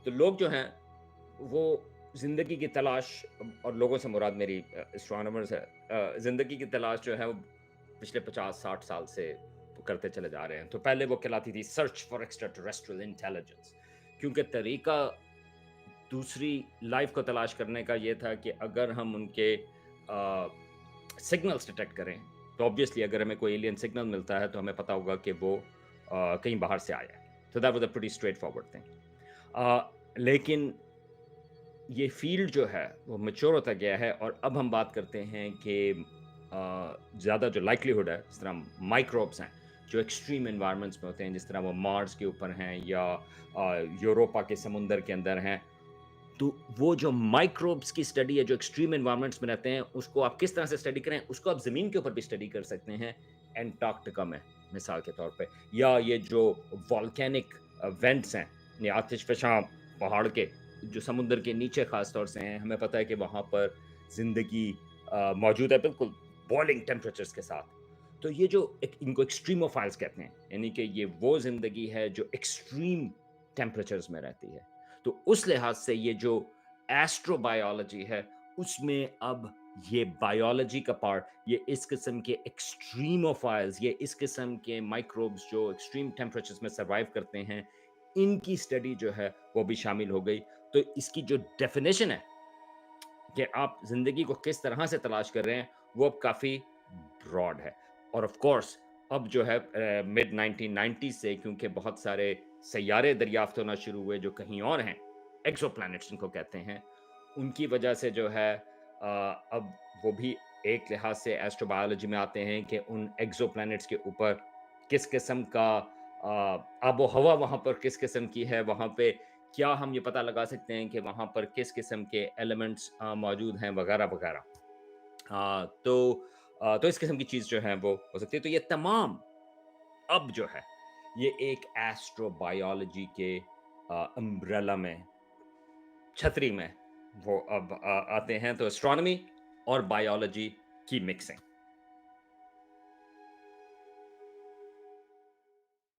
تو لوگ جو ہیں وہ زندگی کی تلاش، اور لوگوں سے مراد میری اسٹرانومرز ہے، زندگی کی تلاش جو ہے وہ پچھلے 50-60 سال سے کرتے چلے جا رہے ہیں. تو پہلے وہ کہلاتی تھی search for extra terrestrial intelligence, کیونکہ طریقہ دوسری لائف کو تلاش کرنے کا یہ تھا کہ اگر ہم ان کے سگنلس ڈیٹیکٹ کریں تو آبویسلی اگر ہمیں کوئی ایلین سگنل ملتا ہے تو ہمیں پتا ہوگا کہ وہ کہیں باہر سے آیا ہے. تو that was a pretty straight forward thing. لیکن یہ فیلڈ جو ہے وہ میچور ہوتا گیا ہے، اور اب ہم بات کرتے ہیں کہ زیادہ جو لائکلیہڈ ہے، جس طرح مائکروبس ہیں جو ایکسٹریم انوائرمنٹس میں ہوتے ہیں، جس طرح وہ مارس کے اوپر ہیں یا یوروپا کے سمندر کے اندر ہیں، تو وہ جو مائکروبس کی اسٹڈی ہے جو ایکسٹریم انوائرمنٹس میں رہتے ہیں، اس کو آپ کس طرح سے اسٹڈی کریں، اس کو آپ زمین کے اوپر بھی اسٹڈی کر سکتے ہیں. انٹارکٹیکا میں مثال کے طور پہ، یا یہ جو والکینک وینٹس ہیں، یہ آتش فشاں پہاڑ کے جو سمندر کے نیچے خاص طور سے ہیں، ہمیں پتہ ہے کہ وہاں پر زندگی موجود ہے بالکل بوائلنگ ٹیمپریچرز کے ساتھ. تو یہ جو ان کو ایکسٹریموفائلز کہتے ہیں، یعنی کہ یہ وہ زندگی ہے جو ایکسٹریم ٹیمپریچرز میں رہتی ہے. تو اس لحاظ سے یہ جو ایسٹرو بایولوجی ہے، اس میں اب یہ بایولوجی کا پارٹ، یہ اس قسم کے ایکسٹریموفائلز، یہ اس قسم کے مائکروبس جو ایکسٹریم ٹیمپریچرز میں سروائیو کرتے ہیں، ان کی اسٹڈی جو ہے وہ بھی شامل ہو گئی. تو اس کی جو ڈیفینیشن ہے کہ آپ زندگی کو کس طرح سے تلاش کر رہے ہیں، وہ اب کافی براڈ ہے. اور آف کورس اب جو ہے مڈ 1990 سے، کیونکہ بہت سارے سیارے دریافت ہونا شروع ہوئے جو کہیں اور ہیں، ایکزو پلانٹس ان کو کہتے ہیں، ان کی وجہ سے جو ہے اب وہ بھی ایک لحاظ سے ایسٹرو بایولوجی میں آتے ہیں کہ ان ایکزو پلانٹس کے اوپر کس قسم کا آب و ہوا وہاں پر کس قسم کی ہے، وہاں پہ کیا ہم یہ پتہ لگا سکتے ہیں کہ وہاں پر کس قسم کے ایلیمنٹس موجود ہیں وغیرہ وغیرہ. تو اس قسم کی چیز جو ہے وہ ہو سکتی ہے. تو یہ تمام اب جو ہے یہ ایک ایسٹرو بایولوجی کے امبریلا میں، چھتری میں وہ اب آتے ہیں. تو اسٹرانومی اور بایولوجی کی مکسنگ.